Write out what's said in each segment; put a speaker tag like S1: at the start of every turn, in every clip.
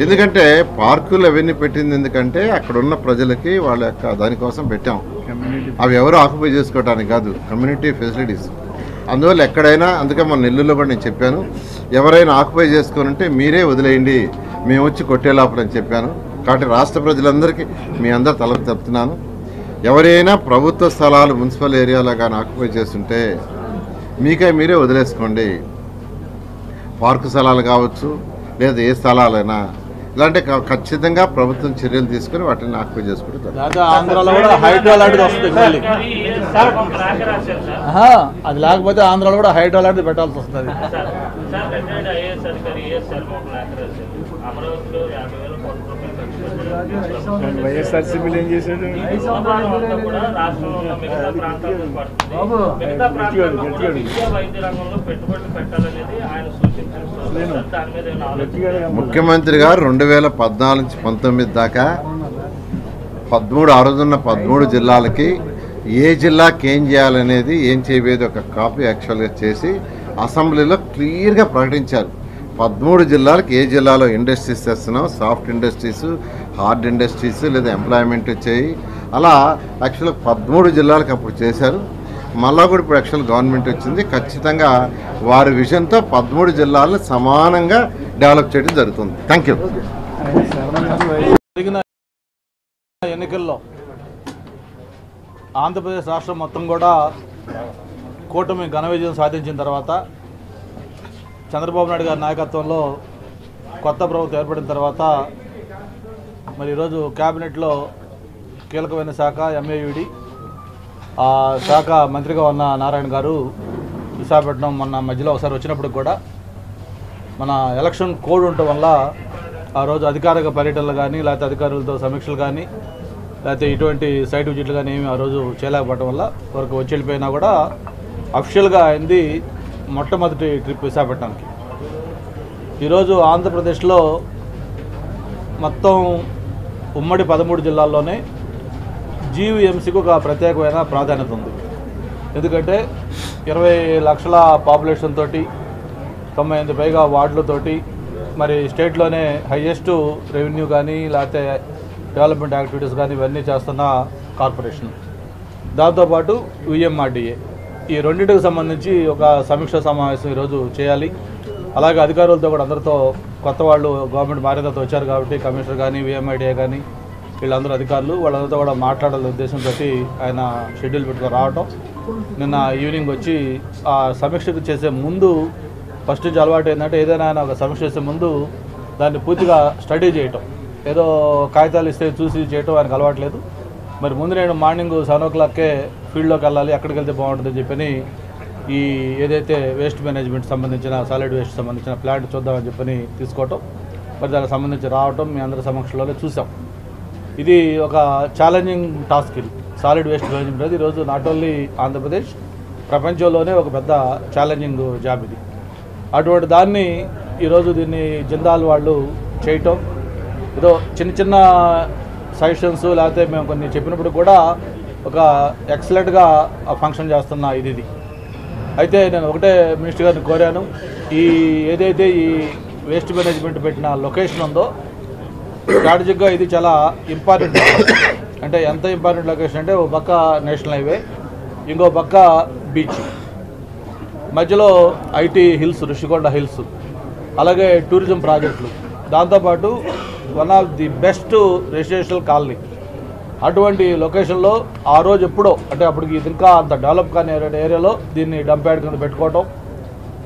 S1: ఎందుకంటే పార్కులు అవన్నీ పెట్టింది ఎందుకంటే అక్కడ ఉన్న ప్రజలకి వాళ్ళ యొక్క దానికోసం పెట్టాం. అవి ఎవరు ఆక్యుపై చేసుకోవడానికి కాదు, కమ్యూనిటీ ఫెసిలిటీస్. అందువల్ల ఎక్కడైనా, అందుకే మన నెల్లూరులో కూడా నేను చెప్పాను, ఎవరైనా ఆక్యుపై చేసుకోనంటే మీరే వదిలేయండి, మేము వచ్చి కొట్టే లోపలని చెప్పాను. కాబట్టి రాష్ట్ర ప్రజలందరికీ మీ అందరు తలకు చెప్తున్నాను, ఎవరైనా ప్రభుత్వ స్థలాలు మున్సిపల్ ఏరియాలో కానీ ఆక్యుపై చేస్తుంటే మీరే వదిలేసుకోండి. పార్కు స్థలాలు కావచ్చు, లేదా ఏ స్థలాలైనా ఇలాంటి ఖచ్చితంగా ప్రభుత్వం చర్యలు తీసుకుని వాటిని ఆక్యుపై చేసుకుంటారు.
S2: అది లేకపోతే ఆంధ్రాలో కూడా హైడ్రా లాంటిది పెట్టాల్సి వస్తుంది.
S3: వైఎస్ఆర్సీపీలు ఏం చేశాడు?
S1: ముఖ్యమంత్రి గారు 2014 నుంచి 19 దాకా 13 ఆ రోజున్న 13 జిల్లాలకి ఏ జిల్లాకి ఏం చేయాలనేది, ఏం చేయబోయేది ఒక కాపీ యాక్చువల్గా చేసి అసెంబ్లీలో క్లియర్గా ప్రకటించారు. 13 జిల్లాలకు ఏ జిల్లాలో ఇండస్ట్రీస్ తెస్తున్నాం, సాఫ్ట్ ఇండస్ట్రీస్, హార్డ్ ఇండస్ట్రీస్, లేదా ఎంప్లాయ్మెంట్ వచ్చాయి, అలా యాక్చువల్గా 13 జిల్లాలకు అప్పుడు చేశారు. మళ్ళా కూడా ఇప్పుడు యాక్చువల్ గవర్నమెంట్ వచ్చింది. ఖచ్చితంగా వారి విజన్తో 13 జిల్లాలను సమానంగా డెవలప్ చేయడం జరుగుతుంది. Thank you.
S2: జరిగిన ఎన్నికల్లో ఆంధ్రప్రదేశ్ రాష్ట్రం మొత్తం కూడా కూటమి ఘన విజయం సాధించిన తర్వాత, చంద్రబాబు నాయుడు గారి నాయకత్వంలో కొత్త ప్రభుత్వం ఏర్పడిన తర్వాత, మరి ఈరోజు క్యాబినెట్లో కీలకమైన శాఖ ఎంఏయుడి, ఆ శాఖ మంత్రిగా ఉన్న నారాయణ గారు విశాఖపట్నం మొన్న మధ్యలో ఒకసారి వచ్చినప్పుడు కూడా మన ఎలక్షన్ కోడ్ ఉండటం వల్ల ఆ రోజు అధికారిక పర్యటనలు కానీ, లేకపోతే అధికారులతో సమీక్షలు కానీ, లేకపోతే ఇటువంటి సైట్ విజిట్లు కానీ ఏమి ఆ రోజు చేయలేకపోవడం వల్ల వరకు వచ్చి వెళ్ళిపోయినా కూడా అఫిషియల్గా అయింది మొట్టమొదటి ట్రిప్ విశాఖపట్నానికి. ఈరోజు ఆంధ్రప్రదేశ్లో మొత్తం ఉమ్మడి 13 జిల్లాల్లోనే జీవీఎంసీకి ఒక ప్రత్యేకమైన ప్రాధాన్యత ఉంది. ఎందుకంటే 20 లక్షల పాపులేషన్ తోటి 98 పైగా వార్డులతోటి, మరి స్టేట్లోనే హైయెస్ట్ రెవెన్యూ కానీ, లేకపోతే డెవలప్మెంట్ యాక్టివిటీస్ కానీ ఇవన్నీ చేస్తున్న కార్పొరేషన్. దాంతోపాటు విఎంఆర్డీఏ, ఈ రెండింటికి సంబంధించి ఒక సమీక్ష సమావేశం ఈరోజు చేయాలి. అలాగే అధికారులతో కూడా, అందరితో కొత్త వాళ్ళు గవర్నమెంట్ మారేదాతో వచ్చారు కాబట్టి కమిషనర్ కానీ, విఎంఐడిఏ కానీ వీళ్ళందరూ అధికారులు, వాళ్ళందరితో కూడా మాట్లాడాలనే ఉద్దేశంతో ఆయన షెడ్యూల్ పెట్టుకొని రావటం. నిన్న ఈవినింగ్ వచ్చి ఆ సమీక్షకు చేసే ముందు ఫస్ట్ నుంచి అలవాటు ఏంటంటే, ఏదైనా ఆయన ఒక సమీక్ష చేసే ముందు దాన్ని పూర్తిగా స్టడీ చేయటం, ఏదో కాగితాలు ఇస్తే చూసి చేయటం ఆయనకు అలవాట్లేదు. మరి ముందు నేను మార్నింగ్ 7 o'clockకే ఫీల్డ్లోకి వెళ్ళాలి, అక్కడికి వెళ్తే బాగుంటుందని చెప్పని ఈ ఏదైతే వేస్ట్ మేనేజ్మెంట్ సంబంధించిన, సాలిడ్ వేస్ట్ సంబంధించిన ప్లాంట్ చూద్దామని చెప్పని తీసుకోవటం, మరి దానికి సంబంధించి రావటం మీ అందరి సమక్షంలోనే చూసాం. ఇది ఒక ఛాలెంజింగ్ టాస్క్. ఇది సాలిడ్ వేస్ట్ మేనేజ్మెంట్ అనేది ఈరోజు నాట్ ఓన్లీ ఆంధ్రప్రదేశ్, ప్రపంచంలోనే ఒక పెద్ద ఛాలెంజింగ్ జాబ్ ఇది. అటువంటి దాన్ని ఈరోజు దీన్ని జిందాల్ వాళ్ళు చేయటం, ఏదో చిన్న చిన్న సజెషన్స్ లేకపోతే మేము కొన్ని చెప్పినప్పుడు కూడా ఒక ఎక్సలెంట్గా ఫంక్షన్ చేస్తున్న ఇది. అయితే నేను ఒకటే మినిస్టర్ గారిని కోరాను, ఈ ఏదైతే ఈ వేస్ట్ మేనేజ్మెంట్ పెట్టిన లొకేషన్ ఉందో స్ట్రాటజిక్గా ఇది చాలా ఇంపార్టెంట్. అంటే ఎంత ఇంపార్టెంట్ లొకేషన్ అంటే, ఓ పక్క నేషనల్ హైవే, ఇంకో పక్క బీచ్, మధ్యలో ఐటీ హిల్స్, ఋషికొండ హిల్స్, అలాగే టూరిజం ప్రాజెక్టులు, దాంతోపాటు one of the best residential colony. అటువంటి లొకేషన్లో ఆ రోజు ఎప్పుడో, అంటే అప్పటికి ఇంకా అంత డెవలప్ కాని ఏరియాలో దీన్ని డంప్ యార్డ్ కింద పెట్టుకోవటం.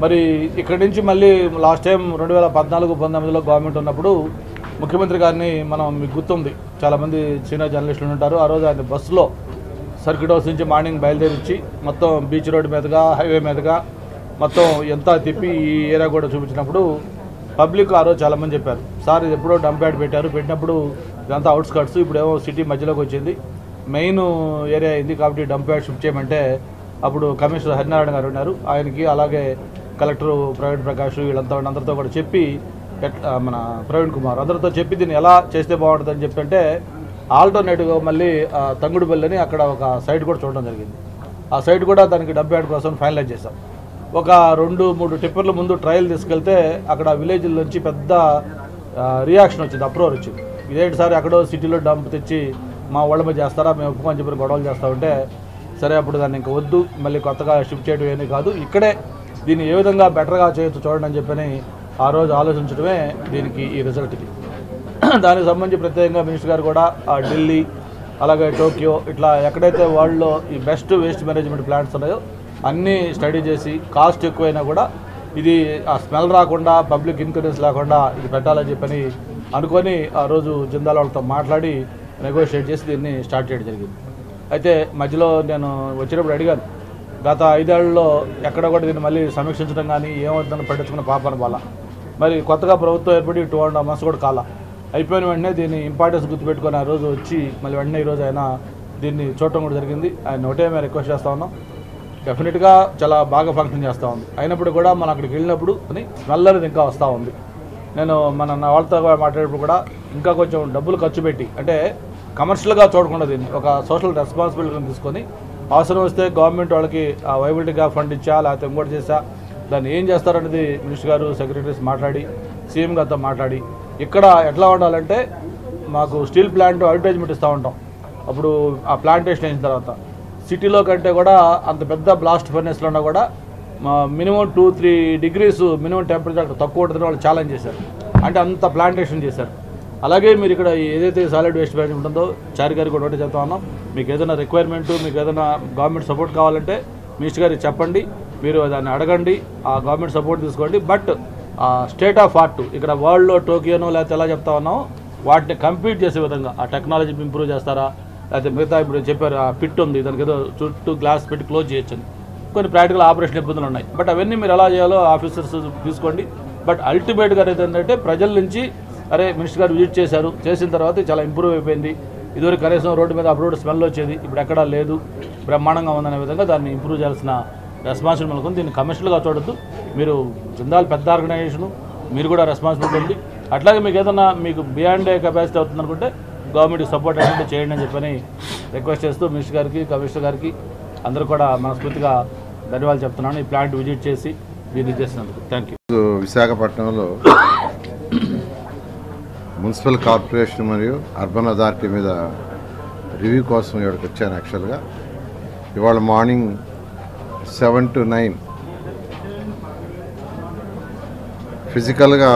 S2: మరి ఇక్కడి నుంచి మళ్ళీ లాస్ట్ టైం 2014-19లో గవర్నమెంట్ ఉన్నప్పుడు ముఖ్యమంత్రి గారిని మీకు గుర్తుంది, చాలామంది సీనియర్ జర్నలిస్టులు ఉంటారు, ఆ రోజు ఆయన బస్సులో సర్కిట్ హౌస్ నుంచి మార్నింగ్ బయలుదేరించి మొత్తం బీచ్ రోడ్డు మీదుగా, హైవే మీదుగా మొత్తం ఎంత తిప్పి ఈ ఏరియా కూడా చూపించినప్పుడు పబ్లిక్ ఆ రోజు చాలామంది చెప్పారు, సార్ ఇది ఎప్పుడో డంప్ యార్డ్ పెట్టినప్పుడు ఇదంతా అవుట్స్కట్స్, ఇప్పుడేమో సిటీ మధ్యలోకి వచ్చింది, మెయిన్ ఏరియా అయింది కాబట్టి డంప్ యార్డ్ షిఫ్ట్ చేయమంటే అప్పుడు కమిషనర్ హరినారాయణ గారు ఉన్నారు, ఆయనకి అలాగే కలెక్టరు ప్రవీణ్ ప్రకాష్ అందరితో కూడా చెప్పి, మన ప్రవీణ్ కుమార్ అందరితో చెప్పి దీన్ని ఎలా చేస్తే బాగుంటుందని చెప్తుంటే ఆల్టర్నేటివ్గా మళ్ళీ తంగుడుపల్లి అని అక్కడ ఒక సైట్ కూడా చూడడం జరిగింది. ఆ సైట్ కూడా దానికి డంప్ యార్డ్ కోసం ఫైనలైజ్ చేశాం. ఒక 2-3 టిప్పర్ల ముందు ట్రయల్ తీసుకెళ్తే అక్కడ విలేజ్ల నుంచి పెద్ద రియాక్షన్ వచ్చింది, అప్రూవర్ వచ్చింది. ఇదేంటి సార్ ఎక్కడో సిటీలో డంప్ తెచ్చి మా వాళ్ళ మీద చేస్తారా, మేము ఒప్పుకొని చెప్పిన గొడవలు చేస్తూ ఉంటే సరే అప్పుడు దాన్ని ఇంకా వద్దు, మళ్ళీ కొత్తగా షిఫ్ట్ చేయడం ఏమీ కాదు, ఇక్కడే దీన్ని ఏ విధంగా బెటర్గా చేయొచ్చు చూడండి అని చెప్పని ఆ రోజు ఆలోచించడమే దీనికి ఈ రిజల్ట్ ఇది. దానికి సంబంధించి ప్రత్యేకంగా మినిస్టర్ గారు కూడా ఢిల్లీ అలాగే టోక్యో ఇట్లా ఎక్కడైతే వరల్డ్లో ఈ బెస్ట్ వేస్ట్ మేనేజ్మెంట్ ప్లాంట్స్ ఉన్నాయో అన్నీ స్టడీ చేసి కాస్ట్ ఎక్కువైనా కూడా ఇది ఆ స్మెల్ రాకుండా పబ్లిక్ ఇన్కరెన్స్ లేకుండా ఇది పెట్టాలని చెప్పని అనుకొని ఆ రోజు జిందాల్ వాళ్ళతో మాట్లాడి నెగోషియేట్ చేసి దీన్ని స్టార్ట్ చేయడం జరిగింది. అయితే మధ్యలో నేను వచ్చినప్పుడు అడిగాను, గత 5 ఏళ్లలో ఎక్కడ కూడా దీన్ని మళ్ళీ సమీక్షించడం కానీ ఏమవుతుందని పట్టించుకున్న పాపన బాల, మరి కొత్తగా ప్రభుత్వం ఏర్పడి 2.5 months కూడా కాల అయిపోయిన వెంటనే దీన్ని ఇంపార్టెన్స్ గుర్తుపెట్టుకొని ఆ రోజు వచ్చి మళ్ళీ వెంటనే ఈరోజు ఆయన దీన్ని చూడటం కూడా జరిగింది. ఆయన ఒకటే మేము రిక్వెస్ట్ చేస్తూ ఉన్నాం, డెఫినెట్గా చాలా బాగా ఫంక్షన్ చేస్తూ ఉంది, అయినప్పుడు కూడా మనం అక్కడికి వెళ్ళినప్పుడు అని స్మెల్ అనేది ఇంకా వస్తూ ఉంది. నేను నా వాళ్ళతో మాట్లాడేటప్పుడు కూడా ఇంకా కొంచెం డబ్బులు ఖర్చు పెట్టి అంటే కమర్షియల్గా చూడకుండా దీన్ని ఒక సోషల్ రెస్పాన్సిబిలిటీని తీసుకొని అవసరం వస్తే గవర్నమెంట్ వాళ్ళకి ఆ వైబిలిటీగా ఫండ్ ఇచ్చా లేకపోతే ఇంకోటి చేసా దాన్ని ఏం చేస్తారనేది మినిస్టర్ గారు సెక్రటరీస్ మాట్లాడి సీఎం గారితో మాట్లాడి ఇక్కడ ఎట్లా ఉండాలంటే మాకు స్టీల్ ప్లాంట్ అడ్వర్టైజ్మెంట్ ఇస్తూ ఉంటాం, అప్పుడు ఆ ప్లాంటేషన్ అయిన తర్వాత సిటీలో కంటే కూడా అంత పెద్ద బ్లాస్ట్ ఫర్నెస్లో ఉన్నా కూడా మినిమం 2-3 degrees మినిమం టెంపరేచర్ తక్కువ ఉంటుందని వాళ్ళు ఛాలెంజ్ చేశారు, అంటే అంత ప్లాంటేషన్ చేశారు. అలాగే మీరు ఇక్కడ ఏదైతే సాలిడ్ వేస్ట్ మేనేజ్మెంట్ ఉంటుందో చారి గారికి కూడా ఒకటి చెప్తా ఉన్నాం, మీకు ఏదైనా రిక్వైర్మెంట్ మీకు ఏదైనా గవర్నమెంట్ సపోర్ట్ కావాలంటే మినిస్టర్ గారికి చెప్పండి, మీరు దాన్ని అడగండి, ఆ గవర్నమెంట్ సపోర్ట్ తీసుకోండి. బట్ స్టేట్ ఆఫ్ ఆర్ట్ ఇక్కడ వరల్డ్లో టోకియోనో లేకపోతే ఎలా చెప్తా ఉన్నామో వాటిని కంప్లీట్ చేసే విధంగా ఆ టెక్నాలజీ ఇంప్రూవ్ చేస్తారా, లేకపోతే మిగతా ఇప్పుడు చెప్పారు ఆ పిట్ ఉంది దానికి ఏదో చుట్టూ గ్లాస్ పెట్టి క్లోజ్ చేయొచ్చని కొన్ని ప్రాక్టికల్ ఆపరేషన్ ఇబ్బందులు ఉన్నాయి. బట్ అవన్నీ మీరు ఎలా చేయాలో ఆఫీసర్స్ తీసుకోండి. బట్ అల్టిమేట్గా ఏంటంటే ప్రజల నుంచి అరే మినిస్టర్ గారు విజిట్ చేశారు, చేసిన తర్వాత చాలా ఇంప్రూవ్ అయిపోయింది, ఇదివరకు కనీసం రోడ్డు మీద అప్పుడు స్మెల్ వచ్చేది, ఇప్పుడు ఎక్కడా లేదు, బ్రహ్మాండంగా ఉందనే విధంగా దాన్ని ఇంప్రూవ్ చేయాల్సిన రెస్పాన్సిబిలిటీ మనకు. దీన్ని కమర్షియల్గా చూడొద్దు, మీరు జిందాల్ పెద్ద ఆర్గనైజేషను, మీరు కూడా రెస్పాన్సిబిలిటీ ఉంది. అట్లాగే మీకు ఏదైనా మీకు బియాండ్ కెపాసిటీ అవుతుంది అనుకుంటే గవర్నమెంట్కి సపోర్ట్ అనేది చేయండి అని చెప్పని రిక్వెస్ట్ చేస్తూ మినిస్టర్ గారికి కమిషనర్ గారికి అందరూ కూడా మనస్ఫూర్తిగా ధన్యవాదాలు చెప్తున్నాను ఈ ప్లాంట్ విజిట్ చేసి దీన్ని చేసినందుకు. Thank you.
S1: విశాఖపట్నంలో మున్సిపల్ కార్పొరేషన్ మరియు అర్బన్ అథారిటీ మీద రివ్యూ కోసం ఇక్కడికి వచ్చాను. యాక్చువల్గా ఇవాళ మార్నింగ్ 7 to 9 ఫిజికల్గా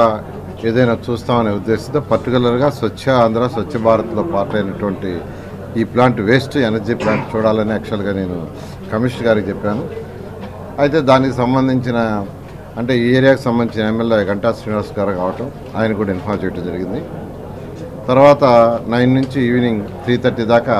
S1: ఏదైనా చూస్తామనే ఉద్దేశంతో పర్టికులర్గా స్వచ్ఛ ఆంధ్ర స్వచ్ఛ భారత్లో పార్ట్ అయినటువంటి ఈ ప్లాంట్ వేస్ట్ ఎనర్జీ ప్లాంట్ చూడాలని యాక్చువల్గా నేను కమిషనర్ గారికి చెప్పాను. అయితే దానికి సంబంధించిన అంటే ఈ ఏరియాకి సంబంధించిన ఎమ్మెల్యే గంటా శ్రీనివాస్ గారు కావటం ఆయన కూడా ఇన్ఫార్మ్ చేయడం జరిగింది. తర్వాత 9 నుంచి ఈవినింగ్ 3:30 దాకా